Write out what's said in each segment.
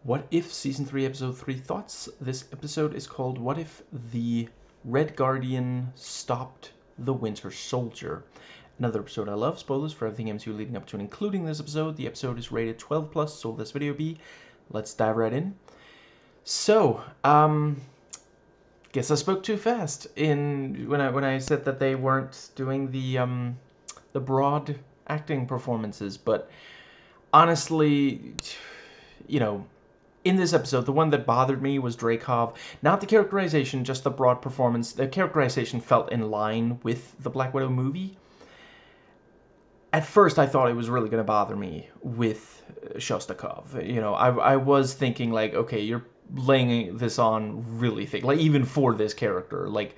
What If Season 3, Episode 3 thoughts. This episode is called What If the Red Guardian Stopped the Winter Soldier. Another episode I love. Spoilers for everything MCU leading up to and including this episode. The episode is rated 12+, so will this video be? Let's dive right in. So, guess I spoke too fast when I said that they weren't doing the broad acting performances, but honestly, in this episode, the one that bothered me was Dreykov. Not the characterization, just the broad performance. The characterization felt in line with the Black Widow movie. At first, I thought it was really going to bother me with Shostakov. I was thinking, like, okay, you're laying this on really thick. Like, even for this character. Like,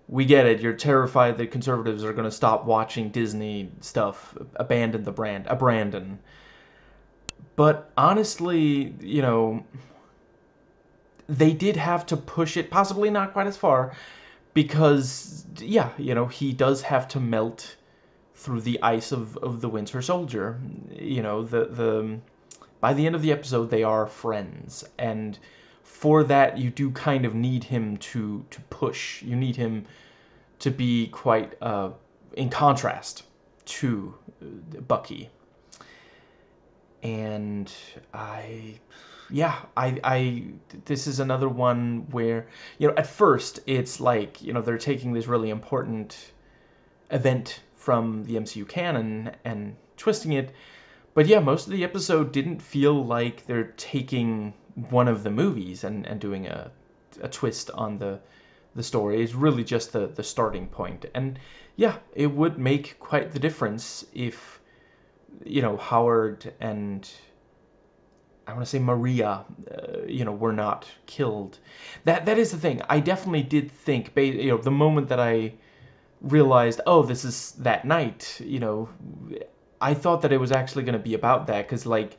we get it. You're terrified that conservatives are going to stop watching Disney stuff. Abandon the brand. Brandon. But honestly, they did have to push it, possibly not quite as far, because, yeah, he does have to melt through the ice of the Winter Soldier. By the end of the episode, they are friends, and for that, you do kind of need him to push. You need him to be quite in contrast to Bucky. And this is another one where, at first it's like, they're taking this really important event from the MCU canon and twisting it. But yeah, most of the episode didn't feel like they're taking one of the movies and doing a twist on the story. It's really just the starting point. And yeah, it would make quite the difference if Howard and I want to say Maria, were not killed. That is the thing. I definitely did think, the moment that I realized, oh, this is that night, I thought that it was actually going to be about that, because, like,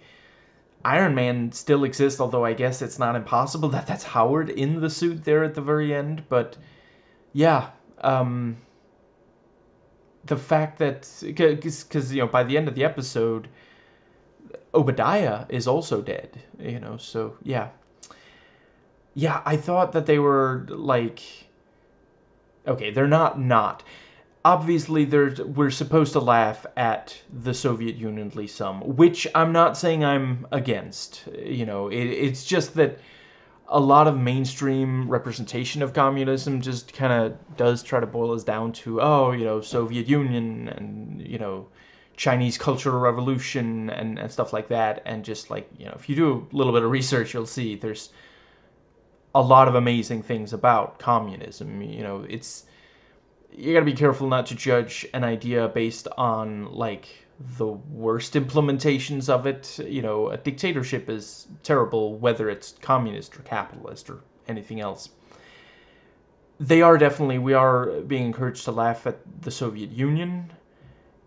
Iron Man still exists, although I guess it's not impossible that that's Howard in the suit there at the very end, but, yeah, the fact that, because by the end of the episode, Obadiah is also dead, so yeah. I thought that they were, like, okay, they're not. Obviously, we're supposed to laugh at the Soviet Union, at least some, which I'm not saying I'm against, it's just that a lot of mainstream representation of communism just kind of does try to boil us down to, Soviet Union and, Chinese Cultural Revolution and stuff like that. And just like, if you do a little bit of research, you'll see there's a lot of amazing things about communism. You gotta be careful not to judge an idea based on, like, the worst implementations of it. A dictatorship is terrible, whether it's communist or capitalist or anything else. We are being encouraged to laugh at the Soviet Union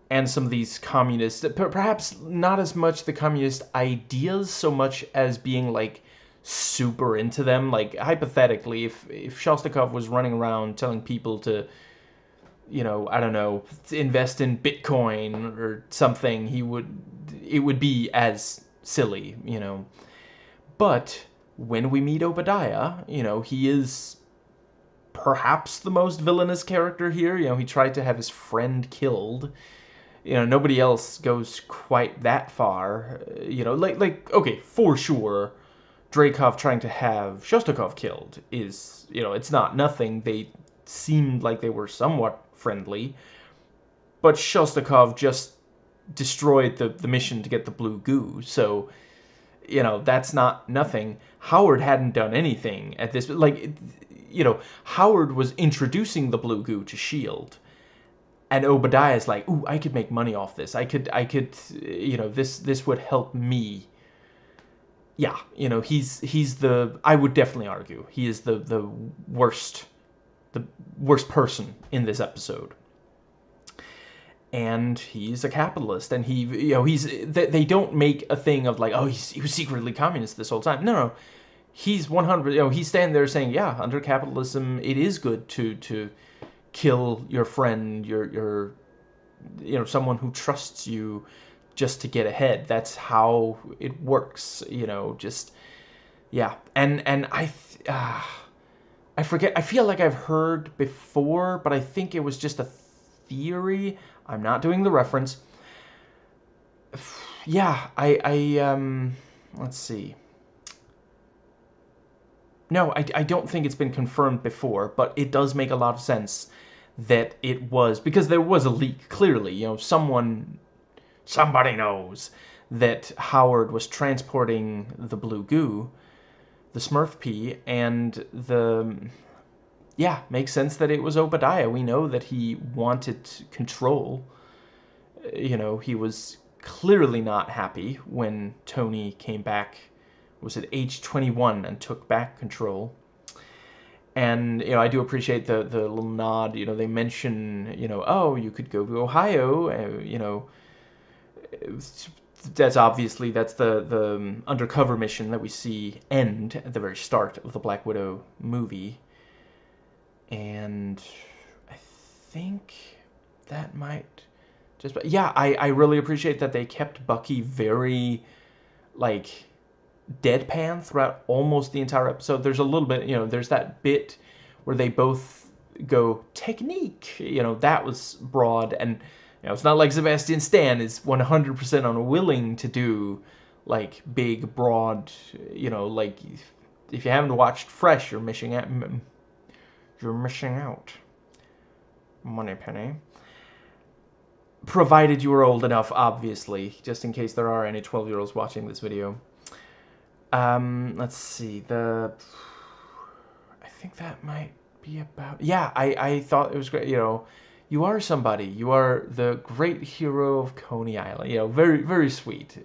and some of these communists, perhaps not as much the communist ideas so much as being, like, super into them. Like, hypothetically, if Shostakov was running around telling people to, I don't know, invest in Bitcoin or something, it would be as silly, But when we meet Obadiah, he is perhaps the most villainous character here. He tried to have his friend killed. Nobody else goes quite that far. Okay, for sure, Dreykov trying to have Shostakov killed is, it's not nothing. They seemed like they were somewhat friendly, but Shostakov just destroyed the mission to get the blue goo, so, that's not nothing. Howard hadn't done anything at this, like, Howard was introducing the blue goo to S.H.I.E.L.D., and Obadiah's like, ooh, I could make money off this. I could, this would help me. Yeah, he's I would definitely argue, he is the worst person in this episode. And he's a capitalist, and they don't make a thing of, like, oh, he was secretly communist this whole time. No, he's 100, he's standing there saying, yeah, under capitalism, it is good to kill your friend, your someone who trusts you, just to get ahead. That's how it works, just, yeah. And I forget, I feel like I've heard before, but I think it was just a theory. I'm not doing the reference. Yeah, let's see. No, I don't think it's been confirmed before, but it does make a lot of sense that it was, because there was a leak, clearly. Somebody knows that Howard was transporting the blue goo, the Smurf pea, and yeah, makes sense that it was Obadiah. We know that he wanted control. He was clearly not happy when Tony came back, was at age 21, and took back control. And, I do appreciate the little nod. They mention, oh, you could go to Ohio, that's obviously, that's the undercover mission that we see end at the very start of the Black Widow movie. And I think that might just, yeah, I really appreciate that they kept Bucky very, like, deadpan throughout almost the entire episode. There's a little bit, there's that bit where they both go technique, that was broad. And it's not like Sebastian Stan is 100% unwilling to do like big broad, like, if you haven't watched Fresh, you're missing out. Moneypenny. Provided you are old enough, obviously, just in case there are any 12-year-olds watching this video. Let's see, I think that might be about, yeah, I thought it was great, you are somebody, you are the great hero of Coney Island, very, very sweet,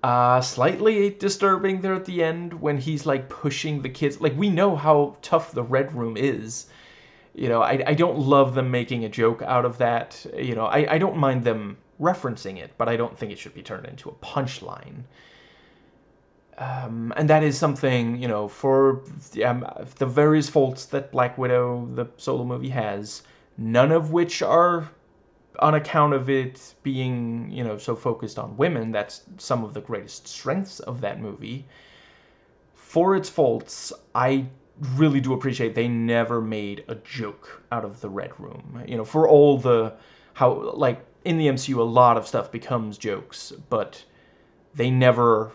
slightly disturbing there at the end when he's, like, pushing the kids, like, we know how tough the Red Room is, I don't love them making a joke out of that, I don't mind them referencing it, but I don't think it should be turned into a punchline. And that is something, for the various faults that Black Widow, the solo movie, has, none of which are on account of it being, so focused on women. That's some of the greatest strengths of that movie. For its faults, I really do appreciate they never made a joke out of the Red Room. For all how, like, in the MCU, a lot of stuff becomes jokes, but they never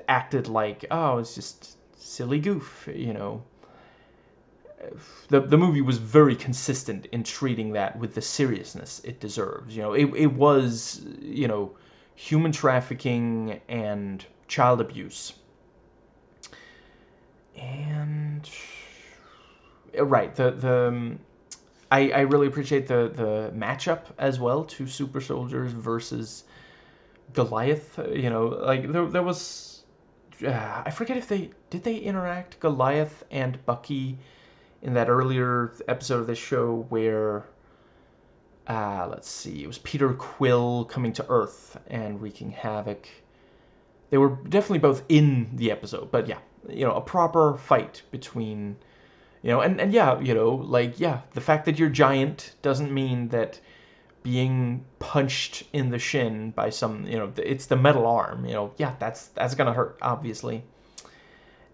acted like, oh, it's just silly goof, The movie was very consistent in treating that with the seriousness it deserves. It was, human trafficking and child abuse. And right, I really appreciate the matchup as well, two super soldiers versus Goliath. Like, there was, I forget if they interact, Goliath and Bucky, in that earlier episode of this show where, let's see, it was Peter Quill coming to Earth and wreaking havoc. They were definitely both in the episode, but yeah, a proper fight between, and yeah, like, yeah, the fact that you're giant doesn't mean that being punched in the shin by some, it's the metal arm, yeah, that's gonna hurt, obviously.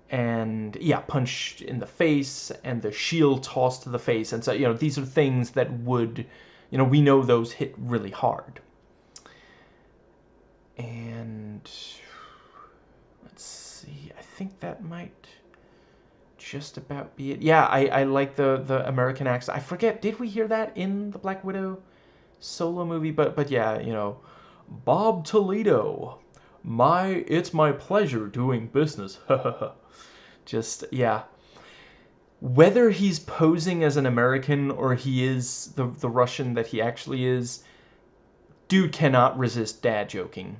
And yeah, punched in the face, and the shield tossed to the face, and so, these are things that would, we know those hit really hard. And let's see, I think that might just about be it. Yeah, I like the American accent. I forget, did we hear that in the Black Widow solo movie? But yeah, Bob Toledo, it's my pleasure doing business. Just, yeah, whether he's posing as an American or he is the Russian that he actually is, dude cannot resist dad joking.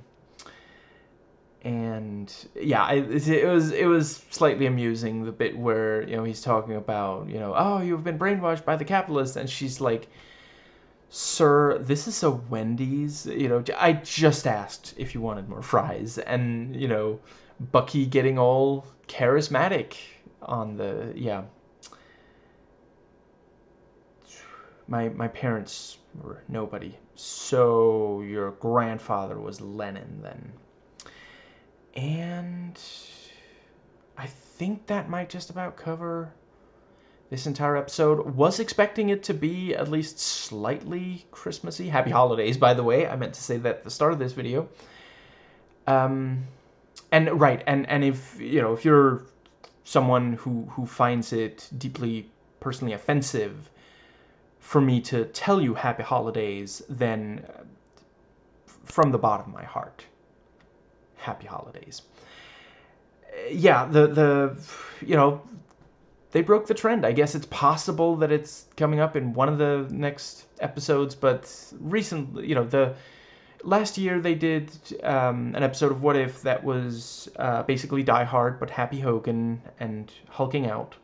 And yeah, it was slightly amusing, the bit where, he's talking about, oh, you've been brainwashed by the capitalists, and she's like, sir, this is a Wendy's, I just asked if you wanted more fries. And, Bucky getting all charismatic on the, yeah. my parents were nobody. So your grandfather was Lennon then. And I think that might just about cover this entire episode. Was expecting it to be at least slightly Christmassy. Happy holidays, by the way. I meant to say that at the start of this video. And right, and if if you're someone who finds it deeply personally offensive for me to tell you happy holidays, then from the bottom of my heart, happy holidays. Yeah, they broke the trend. I guess it's possible that it's coming up in one of the next episodes, but recently, the last year they did an episode of What If that was basically Die Hard, but Happy Hogan and hulking out.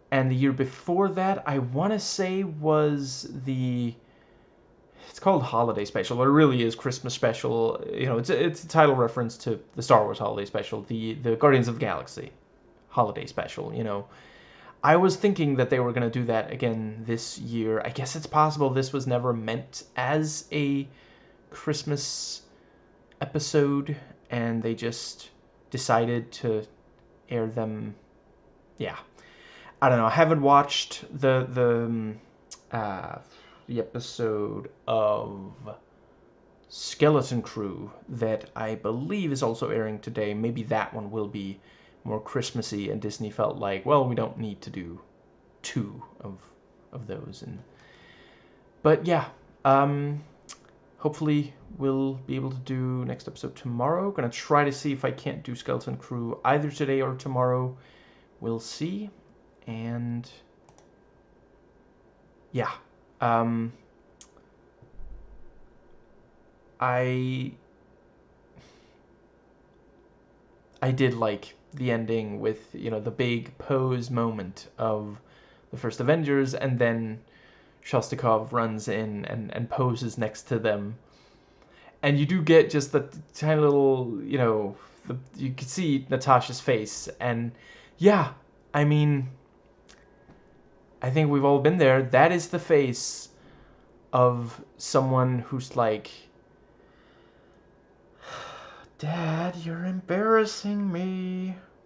And the year before that, I want to say was it's called Holiday Special, but it really is Christmas Special. It's a title reference to the Star Wars Holiday Special, the Guardians of the Galaxy Holiday Special. I was thinking that they were going to do that again this year. I guess it's possible this was never meant as a Christmas episode, and they just decided to air them. Yeah, I don't know. I haven't watched the episode of Skeleton Crew that I believe is also airing today. Maybe that one will be more Christmassy, and Disney felt like, well, we don't need to do two of those. But yeah, hopefully we'll be able to do next episode tomorrow. Gonna try to see if I can't do Skeleton Crew either today or tomorrow. We'll see. And yeah, I did like the ending with the big pose moment of the first Avengers, and then Shostakov runs in and poses next to them, and you do get just the tiny little you can see Natasha's face, and yeah, I mean, I think we've all been there. That is the face of someone who's like, Dad, you're embarrassing me.